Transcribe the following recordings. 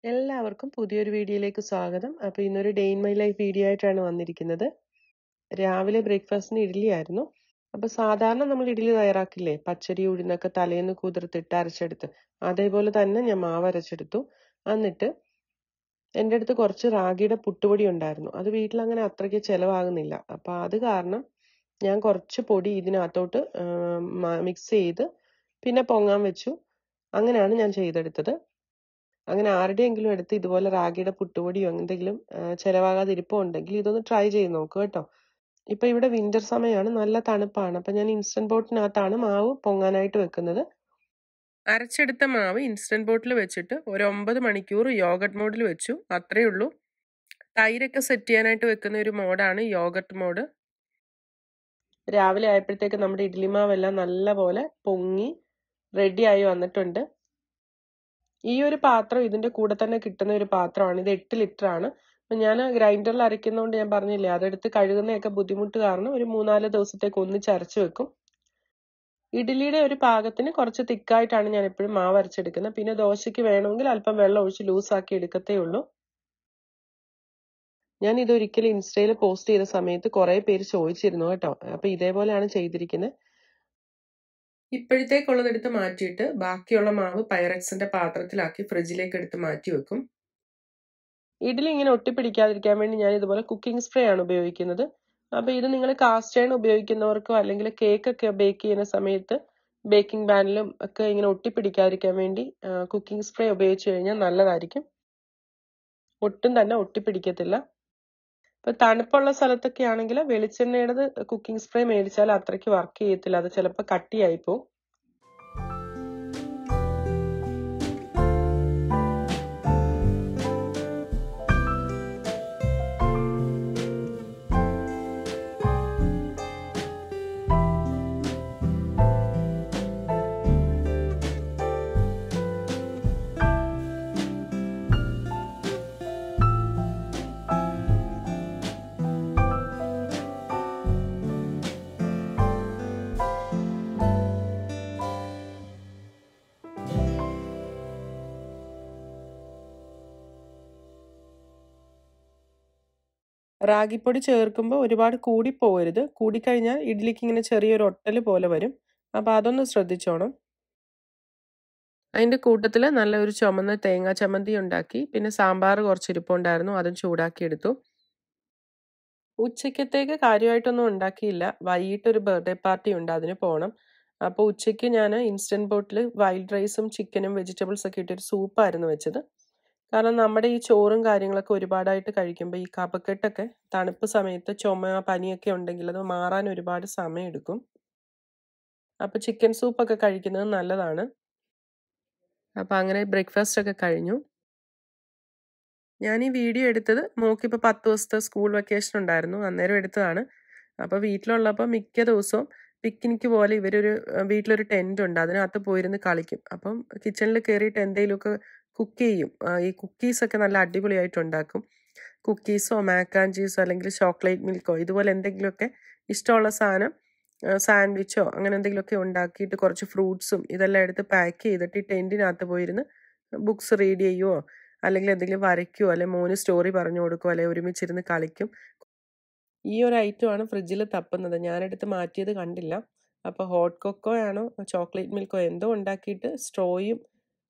എല്ലാവർക്കും പുതിയൊരു വീഡിയോയിലേക്ക് സ്വാഗതം. അപ്പോൾ ഇന്നൊരു day in my life video ആയിട്ടാണ് വന്നിരിക്കുന്നത്. രാവിലെ ബ്രേക്ക്ഫാസ്റ്റിന് ഇഡ്ഡലി ആയിരുന്നു. അപ്പോൾ സാധാരണ നമ്മൾ ഇഡ്ഡലി തയ്യാറാക്കില്ലേ, പച്ചരി ഉഴുന്നൊക്കെ തലേന്ന് കുതിർത്തിട്ട് അരച്ചെടുത്ത്, അതേപോലെ തന്നെ ഞാൻ മാവ് അരച്ചെടുത്തു. എന്നിട്ട് എൻ്റെ അടുത്ത് കുറച്ച് റാഗിയുടെ പുട്ടുപൊടി ഉണ്ടായിരുന്നു. അത് വീട്ടിൽ അങ്ങനെ അത്രയ്ക്ക് ചിലവാകുന്നില്ല. അപ്പോൾ അത് കാരണം ഞാൻ കുറച്ച് പൊടി ഇതിനകത്തോട്ട് മിക്സ് ചെയ്ത് പിന്നെ പൊങ്ങാൻ വെച്ചു. അങ്ങനെയാണ് ഞാൻ ചെയ്തെടുത്തത്. അങ്ങനെ ആരുടെയെങ്കിലും എടുത്ത് ഇതുപോലെ റാഗിയുടെ പുട്ടുപൊടിയോ എന്തെങ്കിലും ചിലവാകാതെ ഇരിപ്പുണ്ടെങ്കിൽ ഇതൊന്ന് ട്രൈ ചെയ്ത് നോക്കുക കേട്ടോ. ഇപ്പൊ ഇവിടെ വിന്റർ സമയമാണ്, നല്ല തണുപ്പാണ്. അപ്പൊ ഞാൻ ഇൻസ്റ്റന്റ് പോട്ടിനകത്താണ് മാവ് പൊങ്ങാനായിട്ട് വെക്കുന്നത്. അരച്ചെടുത്ത മാവ് ഇൻസ്റ്റന്റ് പോട്ടിൽ വെച്ചിട്ട് ഒരു 9 മണിക്കൂർ യോഗട്ട് മോഡിൽ വെച്ചു. അത്രയേ ഉള്ളൂ. തൈരൊക്കെ സെറ്റ് ചെയ്യാനായിട്ട് വെക്കുന്ന ഒരു മോഡാണ് യോഗട്ട് മോഡ്. രാവിലെ ആയപ്പോഴത്തേക്ക് നമ്മുടെ ഇഡ്ഡലി മാവെല്ലാം നല്ലപോലെ പൊങ്ങി റെഡിയായി വന്നിട്ടുണ്ട്. ഈ ഒരു പാത്രം ഇതിന്റെ കൂടെ തന്നെ കിട്ടുന്ന ഒരു പാത്രമാണ്. ഇത് 8 ലിറ്റർ ആണ്. ഞാൻ ഗ്രൈൻഡറിൽ അരയ്ക്കുന്നതുകൊണ്ട് ഞാൻ പറഞ്ഞില്ലേ, അതെടുത്ത് കഴുകുന്നതൊക്കെ ബുദ്ധിമുട്ട് കാരണം ഒരു 3-4 ദിവസത്തേക്ക് ഒന്നിച്ച് അരച്ചു വെക്കും. ഇഡ്ഡലിയുടെ ഒരു പാകത്തിന് കുറച്ച് തിക്കായിട്ടാണ് ഞാൻ എപ്പോഴും മാവ് അരച്ചെടുക്കുന്നത്. പിന്നെ ദോശയ്ക്ക് വേണമെങ്കിൽ അല്പം വെള്ളം ഒഴിച്ച് ലൂസാക്കി എടുക്കത്തേ ഉള്ളൂ. ഞാൻ ഇതൊരിക്കലും ഇൻസ്റ്റയിൽ പോസ്റ്റ് ചെയ്ത സമയത്ത് കുറെ പേര് ചോദിച്ചിരുന്നു കേട്ടോ. അപ്പൊ ഇതേപോലെയാണ് ചെയ്തിരിക്കുന്നത്. ഇപ്പോഴത്തേക്കുള്ളതെടുത്ത് മാറ്റിയിട്ട് ബാക്കിയുള്ള മാവ് പൈറക്സിന്റെ പാത്രത്തിലാക്കി ഫ്രിഡ്ജിലേക്ക് എടുത്ത് മാറ്റി വെക്കും. ഇഡ്ഡലി ഇങ്ങനെ ഒട്ടിപ്പിടിക്കാതിരിക്കാൻ വേണ്ടി ഞാൻ ഇതുപോലെ കുക്കിംഗ് സ്പ്രേ ആണ് ഉപയോഗിക്കുന്നത്. അപ്പൊ ഇത് നിങ്ങൾ കാസ്റ്റ് അയൺ ഉപയോഗിക്കുന്നവർക്കോ അല്ലെങ്കിൽ കേക്ക് ഒക്കെ ബേക്ക് ചെയ്യുന്ന സമയത്ത് ബേക്കിംഗ് പാനിലും ഒക്കെ ഇങ്ങനെ ഒട്ടിപ്പിടിക്കാതിരിക്കാൻ വേണ്ടി കുക്കിംഗ് സ്പ്രേ ഉപയോഗിച്ചു കഴിഞ്ഞാൽ നല്ലതായിരിക്കും. ഒട്ടും തന്നെ ഒട്ടിപ്പിടിക്കത്തില്ല. ഇപ്പൊ തണുപ്പുള്ള സ്ഥലത്തൊക്കെ ആണെങ്കിൽ വെളിച്ചെണ്ണയുടെ കുക്കിംഗ് സ്പ്രേ മേടിച്ചാൽ അത്രയ്ക്ക് വർക്ക് ചെയ്യത്തില്ല. അത് ചിലപ്പോൾ കട്ടിയായി പോകും. റാഗിപ്പൊടി ചേർക്കുമ്പോൾ ഒരുപാട് കൂടിപ്പോകരുത്. കൂടിക്കഴിഞ്ഞാൽ ഇഡ്ഡലിക്ക് ഇങ്ങനെ ചെറിയൊരു ഒട്ടല് പോലെ വരും. അപ്പോൾ അതൊന്ന് ശ്രദ്ധിച്ചോണം. അതിൻ്റെ കൂട്ടത്തിൽ നല്ലൊരു ചുമന്ന തേങ്ങാ ചമ്മന്തി ഉണ്ടാക്കി. പിന്നെ സാമ്പാർ കുറച്ചിരിപ്പുണ്ടായിരുന്നു, അതും ചൂടാക്കി എടുത്തു. ഉച്ചക്കത്തേക്ക് കാര്യമായിട്ടൊന്നും ഉണ്ടാക്കിയില്ല. വൈകിട്ടൊരു ബർത്ത്ഡേ പാർട്ടി ഉണ്ട്, അതിന് പോകണം. അപ്പോൾ ഉച്ചയ്ക്ക് ഞാൻ ഇൻസ്റ്റന്റ് പോട്ടിൽ വൈൽഡ് റൈസും ചിക്കനും വെജിറ്റബിൾസ് ഒക്കെ ഇട്ടൊരു സൂപ്പായിരുന്നു വെച്ചത്. കാരണം നമ്മുടെ ഈ ചോറും കാര്യങ്ങളൊക്കെ ഒരുപാടായിട്ട് കഴിക്കുമ്പോൾ ഈ കഫക്കെട്ടൊക്കെ തണുപ്പ് സമയത്ത് ചുമ പനിയൊക്കെ ഉണ്ടെങ്കിൽ അത് മാറാൻ ഒരുപാട് സമയം എടുക്കും. അപ്പോൾ ചിക്കൻ സൂപ്പൊക്കെ കഴിക്കുന്നത് നല്ലതാണ്. അപ്പോൾ അങ്ങനെ ബ്രേക്ക്ഫാസ്റ്റ് ഒക്കെ കഴിഞ്ഞു. ഞാൻ ഈ വീഡിയോ എടുത്തത് മോക്കിപ്പോൾ 10 ദിവസത്തെ സ്കൂൾ വെക്കേഷൻ ഉണ്ടായിരുന്നു, അന്നേരം എടുത്തതാണ്. അപ്പോൾ വീട്ടിലുള്ളപ്പോൾ മിക്ക ദിവസവും പിക്നിക്ക് പോലെ വീട്ടിലൊരു ടെൻ്റ് ഉണ്ട്, അതിനകത്ത് പോയിരുന്ന് കളിക്കും. അപ്പം കിച്ചണിൽ കയറിയിട്ട് എന്തെങ്കിലുമൊക്കെ കുക്ക് ചെയ്യും. ഈ കുക്കീസൊക്കെ നല്ല അടിപൊളിയായിട്ട് ഉണ്ടാക്കും. കുക്കീസോ മാക്ക് ആൻഡ് ചീസോ അല്ലെങ്കിൽ ചോക്ലേറ്റ് മിൽക്കോ ഇതുപോലെ എന്തെങ്കിലുമൊക്കെ ഇഷ്ടമുള്ള സാധനം, സാൻഡ്വിച്ചോ അങ്ങനെ എന്തെങ്കിലുമൊക്കെ ഉണ്ടാക്കിയിട്ട് കുറച്ച് ഫ്രൂട്ട്സും ഇതെല്ലാം എടുത്ത് പാക്ക് ചെയ്തിട്ട് ഈ ടെൻറ്റിനകത്ത് പോയിരുന്ന് ബുക്സ് റീഡ് ചെയ്യുമോ അല്ലെങ്കിൽ എന്തെങ്കിലും വരയ്ക്കുമോ അല്ലെങ്കിൽ മോന് സ്റ്റോറി പറഞ്ഞു കൊടുക്കുമോ അല്ലെങ്കിൽ ഒരുമിച്ചിരുന്ന് കളിക്കും. ഈ ഒരു ഐറ്റമാണ് ഫ്രിഡ്ജിൽ തപ്പുന്നത്. ഞാനെടുത്ത് മാറ്റിയത് കണ്ടില്ല. അപ്പോൾ ഹോട്ട് കൊക്കോ ആണോ ചോക്ലേറ്റ് മിൽക്കോ എന്തോ ഉണ്ടാക്കിയിട്ട് സ്ട്രോയും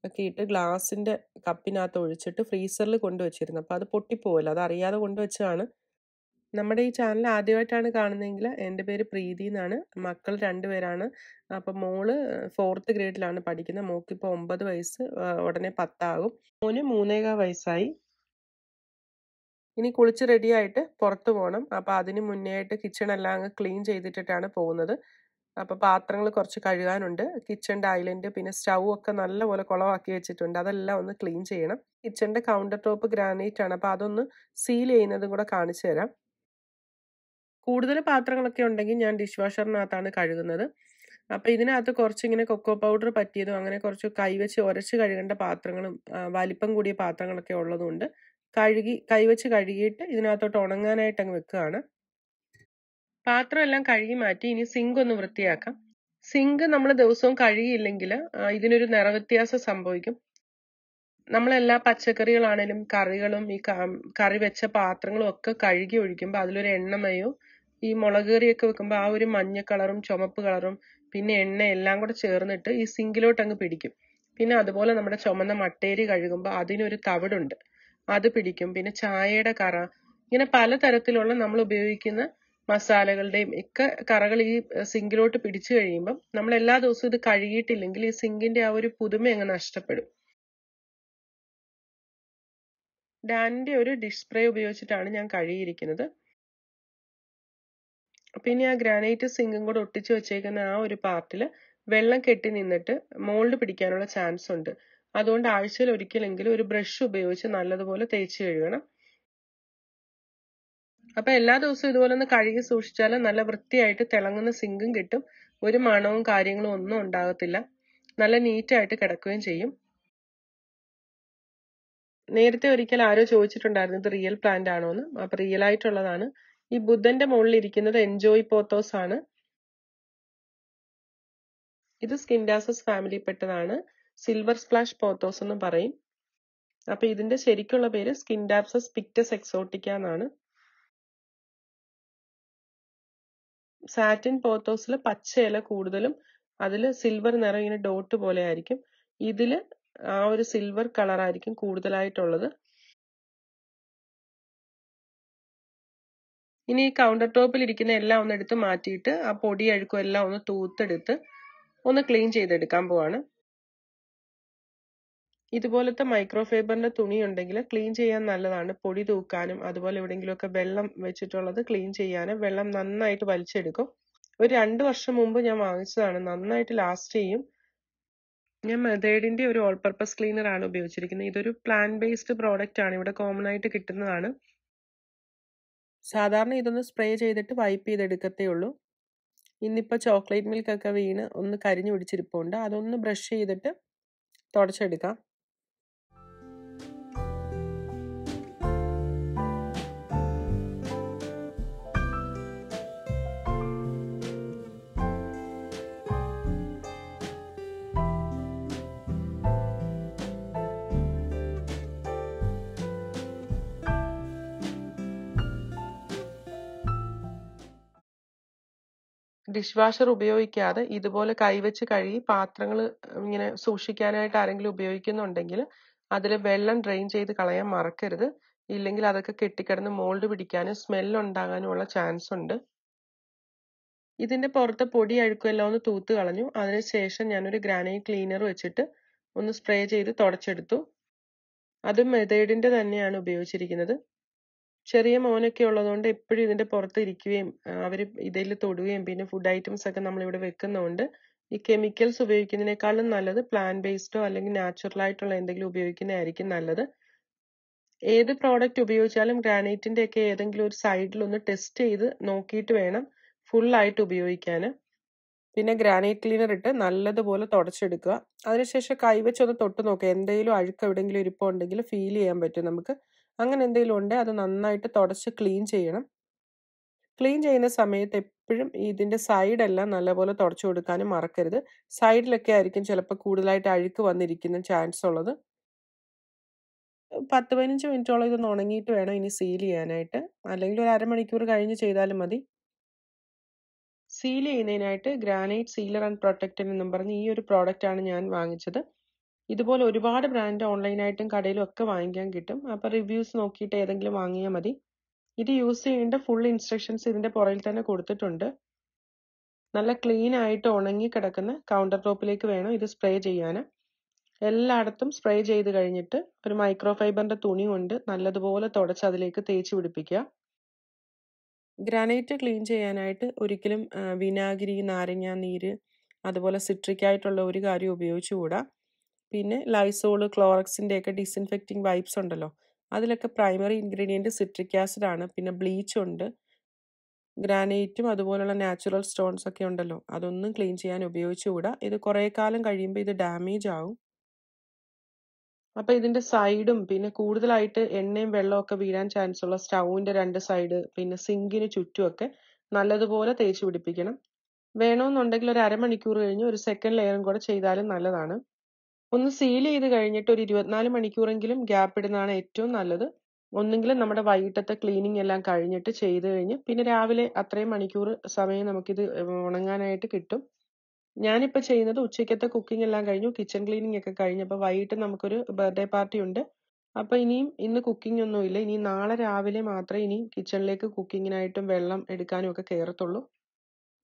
ഒക്കെ ഇട്ട് ഗ്ലാസിൻ്റെ കപ്പിനകത്ത് ഒഴിച്ചിട്ട് ഫ്രീസറിൽ കൊണ്ടുവച്ചിരുന്നു. അപ്പോൾ അത് പൊട്ടിപ്പോവില്ല, അത് അറിയാതെ കൊണ്ടുവച്ചതാണ്. നമ്മുടെ ഈ ചാനൽ ആദ്യമായിട്ടാണ് കാണുന്നതെങ്കിൽ എൻ്റെ പേര് പ്രീതി എന്നാണ്. മക്കൾ 2 പേരാണ്. അപ്പം മോള് 4th ഗ്രേഡിലാണ് പഠിക്കുന്നത്. മോക്കിപ്പോൾ 9 വയസ്സ്, ഉടനെ 10 ആകും. മോന് 3.25 വയസ്സായി. ഇനി കുളിച്ച് റെഡിയായിട്ട് പുറത്ത് പോകണം. അപ്പോൾ അതിന് മുന്നേ ആയിട്ട് കിച്ചണെല്ലാം അങ്ങ് ക്ലീൻ ചെയ്തിട്ടിട്ടാണ് പോകുന്നത്. അപ്പോൾ പാത്രങ്ങൾ കുറച്ച് കഴുകാനുണ്ട്. കിച്ചണിൻ്റെ ഐലൻഡ് പിന്നെ സ്റ്റൗ ഒക്കെ നല്ലപോലെ കുളമാക്കി വെച്ചിട്ടുണ്ട്, അതെല്ലാം ഒന്ന് ക്ലീൻ ചെയ്യണം. കിച്ചണിൻ്റെ കൗണ്ടർ ടോപ്പ് ഗ്രാനൈറ്റ് ആണ്, അപ്പോൾ അതൊന്ന് സീൽ ചെയ്യുന്നതും കൂടെ കാണിച്ചു തരാം. കൂടുതൽ പാത്രങ്ങളൊക്കെ ഉണ്ടെങ്കിൽ ഞാൻ ഡിഷ് വാഷറിനകത്താണ് കഴുകുന്നത്. അപ്പോൾ ഇതിനകത്ത് കുറച്ചിങ്ങനെ കൊക്കോ പൗഡർ പറ്റിയതും അങ്ങനെ കുറച്ച് കൈവച്ച് ഉരച്ച് കഴുകേണ്ട പാത്രങ്ങളും വലിപ്പം കൂടിയ പാത്രങ്ങളൊക്കെ ഉള്ളതുകൊണ്ട് കൈവച്ച് കഴുകിയിട്ട് ഇതിനകത്തോട്ട് ഉണങ്ങാനായിട്ട് അങ്ങ് വെക്കുകയാണ്. പാത്രം എല്ലാം കഴുകി മാറ്റി ഇനി സിങ്ക് ഒന്ന് വൃത്തിയാക്കാം. സിങ്ക് നമ്മൾ ദിവസവും കഴുകിയില്ലെങ്കിൽ ഇതിനൊരു നിറവ്യത്യാസം സംഭവിക്കും. നമ്മളെല്ലാ പച്ചക്കറികളാണേലും കറികളും ഈ കറി വെച്ച പാത്രങ്ങളും ഒക്കെ കഴുകി ഒഴിക്കുമ്പോൾ അതിലൊരു എണ്ണമയോ ഈ മുളക് കറിയൊക്കെ വെക്കുമ്പോൾ ആ ഒരു മഞ്ഞ കളറും ചുമപ്പ് കളറും പിന്നെ എണ്ണ എല്ലാം കൂടെ ചേർന്നിട്ട് ഈ സിങ്കിലോട്ട് അങ്ങ് പിടിക്കും. പിന്നെ അതുപോലെ നമ്മുടെ ചുമന്ന മട്ടേരി കഴുകുമ്പോൾ അതിനൊരു തവിടുണ്ട്, അത് പിടിക്കും. പിന്നെ ചായയുടെ കറ, ഇങ്ങനെ പലതരത്തിലുള്ള നമ്മൾ ഉപയോഗിക്കുന്ന മസാലകളുടെയും ഒക്കെ കറകൾ ഈ സിങ്കിലോട്ട് പിടിച്ചു കഴിയുമ്പം നമ്മൾ എല്ലാ ദിവസവും ഇത് കഴുകിയിട്ടില്ലെങ്കിൽ ഈ സിങ്കിന്റെ ആ ഒരു പുതുമ അങ്ങ് നഷ്ടപ്പെടും. ഡാനിന്റെ ഒരു ഡിഷ് സ്പ്രേ ഉപയോഗിച്ചിട്ടാണ് ഞാൻ കഴുകിയിരിക്കുന്നത്. പിന്നെ ആ ഗ്രാനൈറ്റ് സിങ്കും കൂടെ ഒട്ടിച്ചു വെച്ചേക്കുന്ന ആ ഒരു പാർട്ടിൽ വെള്ളം കെട്ടി നിന്നിട്ട് മോൾഡ് പിടിക്കാനുള്ള ചാൻസ് ഉണ്ട്. അതുകൊണ്ട് ആഴ്ചയിൽ ഒരിക്കലെങ്കിലും ഒരു ബ്രഷ് ഉപയോഗിച്ച് നല്ലതുപോലെ തേച്ച് കഴുകണം. അപ്പൊ എല്ലാ ദിവസവും ഇതുപോലെ ഒന്ന് കഴുകി സൂക്ഷിച്ചാൽ നല്ല വൃത്തിയായിട്ട് തിളങ്ങുന്ന സിങ്കും കിട്ടും, ഒരു മണവും കാര്യങ്ങളും ഒന്നും ഉണ്ടാകത്തില്ല, നല്ല നീറ്റായിട്ട് കിടക്കുകയും ചെയ്യും. നേരത്തെ ഒരിക്കൽ ആരോ ചോദിച്ചിട്ടുണ്ടായിരുന്നു ഇത് റിയൽ പ്ലാന്റ് ആണോ എന്ന്. അപ്പൊ റിയൽ ആയിട്ടുള്ളതാണ്. ഈ ബുദ്ധന്റെ മുകളിൽ ഇരിക്കുന്നത് എൻജോയ് പോത്തോസ് ആണ്. ഇത് സ്കിൻഡാസസ് ഫാമിലിപ്പെട്ടതാണ്. സിൽവർ സ്പ്ലാഷ് പോത്തോസ് എന്ന് പറയും. അപ്പൊ ഇതിന്റെ ശരിക്കുള്ള പേര് സ്കിൻഡാപ്സസ് പിക്ടസ് എക്സോട്ടിക്ക എന്നാണ്. സാറ്റിൻ പോത്തോസിൽ പച്ച ഇല കൂടുതലും അതിൽ സിൽവർ നിറം ഇങ്ങനെ ഡോട്ട് പോലെ ആയിരിക്കും. ഇതില് ആ ഒരു സിൽവർ കളർ ആയിരിക്കും കൂടുതലായിട്ടുള്ളത്. ഇനി ഈ കൗണ്ടർ ടോപ്പിൽ ഇരിക്കുന്ന എല്ലാം ഒന്ന് എടുത്ത് മാറ്റിയിട്ട് ആ പൊടി അഴുക്കും എല്ലാം ഒന്ന് തൂത്തെടുത്ത് ഒന്ന് ക്ലീൻ ചെയ്തെടുക്കാൻ പോവാണ്. ഇതുപോലത്തെ മൈക്രോഫൈബറിന്റെ തുണി ഉണ്ടെങ്കിൽ ക്ലീൻ ചെയ്യാൻ നല്ലതാണ്, പൊടി തൂക്കാനും അതുപോലെ എവിടെയെങ്കിലുമൊക്കെ വെള്ളം വെച്ചിട്ടുള്ളത് ക്ലീൻ ചെയ്യാനും. വെള്ളം നന്നായിട്ട് വലിച്ചെടുക്കും. ഒരു 2 വർഷം മുമ്പ് ഞാൻ വാങ്ങിച്ചതാണ്, നന്നായിട്ട് ലാസ്റ്റ് ചെയ്യും. ഞാൻ മെതേഡിന്റെ ഒരു ഓൾ പർപ്പസ് ക്ലീനർ ആണ് ഉപയോഗിച്ചിരിക്കുന്നത്. ഇതൊരു പ്ലാന്റ് ബേസ്ഡ് പ്രോഡക്റ്റ് ആണ്, ഇവിടെ കോമൺ ആയിട്ട് കിട്ടുന്നതാണ്. സാധാരണ ഇതൊന്ന് സ്പ്രേ ചെയ്തിട്ട് വൈപ്പ് ചെയ്തെടുക്കത്തേ ഉള്ളൂ. ഇന്നിപ്പോൾ ചോക്ലേറ്റ് മിൽക്ക് ഒക്കെ വീണ് ഒന്ന് കരിഞ്ഞു പിടിച്ചിരിപ്പുണ്ട്, അതൊന്ന് ബ്രഷ് ചെയ്തിട്ട് തുടച്ചെടുക്കാം. ഡിഷ് വാഷർ ഉപയോഗിക്കാതെ ഇതുപോലെ കൈവച്ച് കഴുകി പാത്രങ്ങൾ ഇങ്ങനെ സൂക്ഷിക്കാനായിട്ട് ആരെങ്കിലും ഉപയോഗിക്കുന്നുണ്ടെങ്കിൽ അതിൽ വെള്ളം ഡ്രെയിൻ ചെയ്ത് കളയാൻ മറക്കരുത്. ഇല്ലെങ്കിൽ അതൊക്കെ കെട്ടിക്കിടന്ന് മോൾഡ് പിടിക്കാനും സ്മെല്ലുണ്ടാകാനും ഉള്ള ചാൻസ് ഉണ്ട്. ഇതിന്റെ പുറത്ത് പൊടി അഴുക്കെല്ലാം ഒന്ന് തൂത്ത് കളഞ്ഞു. അതിനുശേഷം ഞാനൊരു ഗ്രാനൈറ്റ് ക്ലീനർ വെച്ചിട്ട് ഒന്ന് സ്പ്രേ ചെയ്ത് തുടച്ചെടുത്തു. അതും മെതേഡിന്റെ തന്നെയാണ് ഉപയോഗിച്ചിരിക്കുന്നത്. ചെറിയ മോനൊക്കെ ഉള്ളതുകൊണ്ട് എപ്പോഴും ഇതിന്റെ പുറത്ത് ഇരിക്കുകയും അവർ ഇതിൽ തൊടുകയും പിന്നെ ഫുഡ് ഐറ്റംസ് ഒക്കെ നമ്മളിവിടെ വെക്കുന്നതുകൊണ്ട് ഈ കെമിക്കൽസ് ഉപയോഗിക്കുന്നതിനേക്കാളും നല്ലത് പ്ലാന്റ് ബേസ്ഡോ അല്ലെങ്കിൽ നാച്ചുറൽ ആയിട്ടുള്ള എന്തെങ്കിലും ഉപയോഗിക്കുന്നതായിരിക്കും നല്ലത്. ഏത് പ്രോഡക്റ്റ് ഉപയോഗിച്ചാലും ഗ്രാനൈറ്റിന്റെ ഒക്കെ ഏതെങ്കിലും ഒരു സൈഡിൽ ഒന്ന് ടെസ്റ്റ് ചെയ്ത് നോക്കിയിട്ട് വേണം ഫുൾ ആയിട്ട് ഉപയോഗിക്കാൻ. പിന്നെ ഗ്രാനൈറ്റ് ക്ലീനർ ഇട്ട് നല്ലതുപോലെ തുടച്ചെടുക്കുക. അതിനുശേഷം കൈവച്ചൊന്ന് തൊട്ട് നോക്കുക, എന്തെങ്കിലും അഴുക്ക് എവിടെയെങ്കിലും ഇരിപ്പുണ്ടെങ്കിൽ ഫീൽ ചെയ്യാൻ പറ്റും നമുക്ക്. അങ്ങനെ എന്തെങ്കിലും ഉണ്ടെങ്കിൽ അത് നന്നായിട്ട് തുടച്ച് ക്ലീൻ ചെയ്യണം. ക്ലീൻ ചെയ്യുന്ന സമയത്ത് എപ്പോഴും ഇതിന്റെ സൈഡെല്ലാം നല്ലപോലെ തുടച്ചു കൊടുക്കാനും മറക്കരുത്. സൈഡിലൊക്കെ ആയിരിക്കും ചിലപ്പോൾ കൂടുതലായിട്ട് അഴുക്ക് വന്നിരിക്കുന്ന ചാൻസ് ഉള്ളത്. 10-15 മിനിറ്റോളം ഇതൊന്ന് ഉണങ്ങിയിട്ട് വേണം ഇനി സീൽ ചെയ്യാനായിട്ട്, അല്ലെങ്കിൽ ഒരു അരമണിക്കൂർ കഴിഞ്ഞ് ചെയ്താലും മതി. സീൽ ചെയ്യുന്നതിനായിട്ട് ഗ്രാനൈറ്റ് സീലർ ആൻഡ് പ്രൊട്ടക്റ്റർ എന്നും പറഞ്ഞ് ഈ ഒരു പ്രോഡക്റ്റ് ആണ് ഞാൻ വാങ്ങിച്ചത്. ഇതുപോലെ ഒരുപാട് ബ്രാൻഡ് ഓൺലൈനായിട്ടും കടയിലും ഒക്കെ വാങ്ങിക്കാൻ കിട്ടും. അപ്പോൾ റിവ്യൂസ് നോക്കിയിട്ട് ഏതെങ്കിലും വാങ്ങിയാൽ മതി. ഇത് യൂസ് ചെയ്യേണ്ട ഫുൾ ഇൻസ്ട്രക്ഷൻസ് ഇതിന്റെ പുറകിൽ തന്നെ കൊടുത്തിട്ടുണ്ട്. നല്ല ക്ലീൻ ആയിട്ട് ഉണങ്ങി കിടക്കുന്ന കൗണ്ടർ ടോപ്പിലേക്ക് വേണം ഇത് സ്പ്രേ ചെയ്യാൻ. എല്ലായിടത്തും സ്പ്രേ ചെയ്ത് കഴിഞ്ഞിട്ട് ഒരു മൈക്രോഫൈബറിന്റെ തുണി കൊണ്ട് നല്ലതുപോലെ തുടച്ച് അതിലേക്ക് തേച്ച് പിടിപ്പിക്കുക. ഗ്രാനൈറ്റ് ക്ലീൻ ചെയ്യാനായിട്ട് ഒരിക്കലും വിനാഗിരി, നാരങ്ങ നീര്, അതുപോലെ സിട്രിക് ആയിട്ടുള്ള ഒരു കാര്യം ഉപയോഗിച്ചുകൂടാ. പിന്നെ ലൈസോള്, ക്ലോറക്സിൻ്റെ ഒക്കെ ഡിസിൻഫെക്റ്റിംഗ് വൈപ്സ് ഉണ്ടല്ലോ, അതിലൊക്കെ പ്രൈമറി ഇൻഗ്രീഡിയൻറ്റ് സിട്രിക് ആസിഡ് ആണ്. പിന്നെ ബ്ലീച്ച് ഉണ്ട്. ഗ്രാനൈറ്റും അതുപോലുള്ള നാച്ചുറൽ സ്റ്റോൺസ് ഒക്കെ ഉണ്ടല്ലോ, അതൊന്നും ക്ലീൻ ചെയ്യാൻ ഉപയോഗിച്ചുകൂടാ. ഇത് കുറേ കാലം കഴിയുമ്പോൾ ഇത് ഡാമേജ് ആവും. അപ്പോൾ ഇതിന്റെ സൈഡും പിന്നെ കൂടുതലായിട്ട് എണ്ണയും വെള്ളമൊക്കെ വീഴാൻ ചാൻസ് ഉള്ള സ്റ്റൗവിന്റെ 2 സൈഡ് പിന്നെ സിങ്കിന് ചുറ്റുമൊക്കെ നല്ലതുപോലെ തേച്ച് പിടിപ്പിക്കണം. വേണമെന്നുണ്ടെങ്കിൽ ഒരു അരമണിക്കൂർ കഴിഞ്ഞ് ഒരു സെക്കൻഡ് ലെയറും കൂടെ ചെയ്താലും നല്ലതാണ്. ഒന്ന് സീൽ ചെയ്ത് കഴിഞ്ഞിട്ട് ഒരു 24 മണിക്കൂറെങ്കിലും ഗ്യാപ്പ് ഇടുന്നതാണ് ഏറ്റവും നല്ലത്. ഒന്നെങ്കിലും നമ്മുടെ വൈകിട്ടത്തെ ക്ലീനിങ് എല്ലാം കഴിഞ്ഞിട്ട് ചെയ്ത് കഴിഞ്ഞ് പിന്നെ രാവിലെ അത്രയും മണിക്കൂർ സമയം നമുക്കിത് ഉണങ്ങാനായിട്ട് കിട്ടും. ഞാനിപ്പോൾ ചെയ്യുന്നത് ഉച്ചയ്ക്കത്തെ കുക്കിംഗ് എല്ലാം കഴിഞ്ഞു, കിച്ചൺ ക്ലീനിങ് ഒക്കെ കഴിഞ്ഞപ്പോൾ വൈകിട്ട് നമുക്കൊരു ബർത്ത്ഡേ പാർട്ടി ഉണ്ട്. അപ്പോൾ ഇന്ന് കുക്കിംഗ് ഒന്നുമില്ല. ഇനി നാളെ രാവിലെ മാത്രമേ ഇനി കിച്ചണിലേക്ക് കുക്കിങ്ങിനായിട്ടും വെള്ളം എടുക്കാനും ഒക്കെ കയറത്തുള്ളൂ.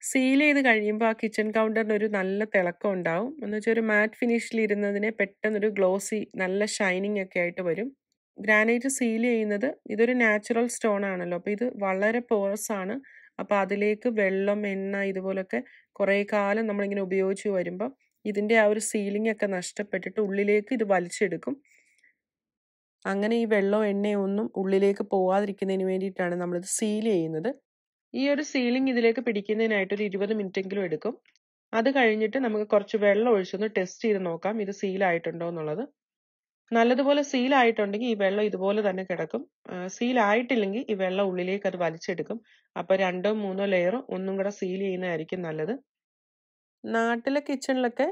സീൽ ചെയ്ത് കഴിയുമ്പോൾ ആ കിച്ചൺ കൗണ്ടറിന് ഒരു നല്ല തിളക്കം ഉണ്ടാവും. എന്ന് വെച്ചാൽ ഒരു മാറ്റ് ഫിനിഷിൽ ഇരുന്നതിനെ പെട്ടെന്നൊരു ഗ്ലോസി നല്ല ഷൈനിങ് ഒക്കെ ആയിട്ട് വരും. ഗ്രാനൈറ്റ് സീൽ ചെയ്യുന്നത് ഇതൊരു നാച്ചുറൽ സ്റ്റോൺ ആണല്ലോ, അപ്പോൾ ഇത് വളരെ പോറസ് ആണ്. അപ്പോൾ അതിലേക്ക് വെള്ളം, എണ്ണ ഇതുപോലൊക്കെ കുറേ കാലം നമ്മളിങ്ങനെ ഉപയോഗിച്ച് വരുമ്പോൾ ഇതിൻ്റെ ആ ഒരു സീലിംഗ് ഒക്കെ നഷ്ടപ്പെട്ടിട്ട് ഉള്ളിലേക്ക് ഇത് വലിച്ചെടുക്കും. അങ്ങനെ ഈ വെള്ളവും എണ്ണയും ഒന്നും ഉള്ളിലേക്ക് പോവാതിരിക്കുന്നതിന് വേണ്ടിയിട്ടാണ് നമ്മളിത് സീൽ ചെയ്യുന്നത്. ഈ ഒരു സീലിംഗ് ഇതിലേക്ക് പിടിക്കുന്നതിനായിട്ട് ഒരു 20 മിനിറ്റെങ്കിലും എടുക്കും. അത് കഴിഞ്ഞിട്ട് നമുക്ക് കുറച്ച് വെള്ളം ഒഴിച്ചൊന്ന് ടെസ്റ്റ് ചെയ്ത് നോക്കാം ഇത് സീലായിട്ടുണ്ടോ എന്നുള്ളത്. നല്ലതുപോലെ സീലായിട്ടുണ്ടെങ്കിൽ ഈ വെള്ളം ഇതുപോലെ തന്നെ കിടക്കും. സീലായിട്ടില്ലെങ്കിൽ ഈ വെള്ളം ഉള്ളിലേക്ക് അത് വലിച്ചെടുക്കും. അപ്പോൾ 2 3 ലെയർ ഒന്നും കൂടെ സീൽ ചെയ്യുന്നതായിരിക്കും നല്ലത്. നാട്ടിലെ കിച്ചണിലൊക്കെ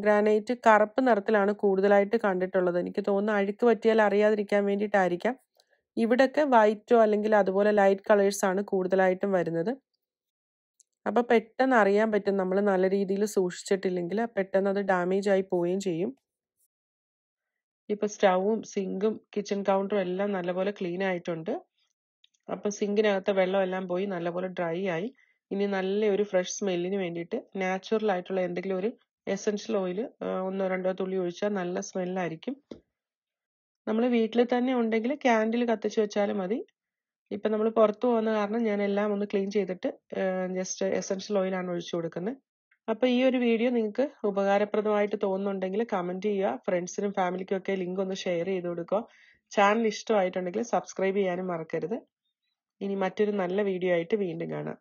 ഗ്രാനൈറ്റ് കറുപ്പ് നിറത്തിലാണ് കൂടുതലായിട്ട് കണ്ടിട്ടുള്ളത്. എനിക്ക് തോന്നുന്നു അഴുക്ക് പറ്റിയാൽ അറിയാതിരിക്കാൻ വേണ്ടിയിട്ടായിരിക്കാം. ഇവിടെയൊക്കെ വൈറ്റോ അല്ലെങ്കിൽ അതുപോലെ ലൈറ്റ് കളേഴ്സാണ് കൂടുതലായിട്ടും വരുന്നത്. അപ്പോൾ പെട്ടെന്ന് അറിയാൻ പറ്റും നമ്മൾ നല്ല രീതിയിൽ സൂക്ഷിച്ചിട്ടില്ലെങ്കിൽ പെട്ടെന്ന് അത് ഡാമേജ് ആയി പോവുകയും ചെയ്യും. ഇപ്പോൾ സ്റ്റൗവും സിങ്കും കിച്ചൺ കൗണ്ടറും എല്ലാം നല്ലപോലെ ക്ലീൻ ആയിട്ടുണ്ട്. അപ്പോൾ സിങ്കിനകത്തെ വെള്ളം എല്ലാം പോയി നല്ലപോലെ ഡ്രൈ ആയി. ഇനി നല്ലൊരു ഫ്രഷ് സ്മെല്ലിന് വേണ്ടിയിട്ട് നാച്ചുറൽ ആയിട്ടുള്ള എന്തെങ്കിലും ഒരു എസൻഷ്യൽ ഓയിൽ 1-2 തുള്ളി ഒഴിച്ചാൽ നല്ല സ്മെല്ലായിരിക്കും. നമ്മൾ വീട്ടിൽ തന്നെ ഉണ്ടെങ്കിൽ ക്യാൻഡിൽ കത്തിച്ച് വെച്ചാലും മതി. ഇപ്പം നമ്മൾ പുറത്തു പോകുന്ന കാരണം ഞാൻ എല്ലാം ഒന്ന് ക്ലീൻ ചെയ്തിട്ട് ജസ്റ്റ് എസൻഷ്യൽ ഓയിലാണ് ഒഴിച്ചു കൊടുക്കുന്നത്. അപ്പോൾ ഈ ഒരു വീഡിയോ നിങ്ങൾക്ക് ഉപകാരപ്രദമായിട്ട് തോന്നുന്നുണ്ടെങ്കിൽ കമൻറ്റ് ചെയ്യുക. ഫ്രണ്ട്സിനും ഫാമിലിക്കും ഒക്കെ ലിങ്ക് ഒന്ന് ഷെയർ ചെയ്ത് കൊടുക്കുക. ചാനൽ ഇഷ്ടമായിട്ടുണ്ടെങ്കിൽ സബ്സ്ക്രൈബ് ചെയ്യാനും മറക്കരുത്. ഇനി മറ്റൊരു നല്ല വീഡിയോ ആയിട്ട് വീണ്ടും കാണാം.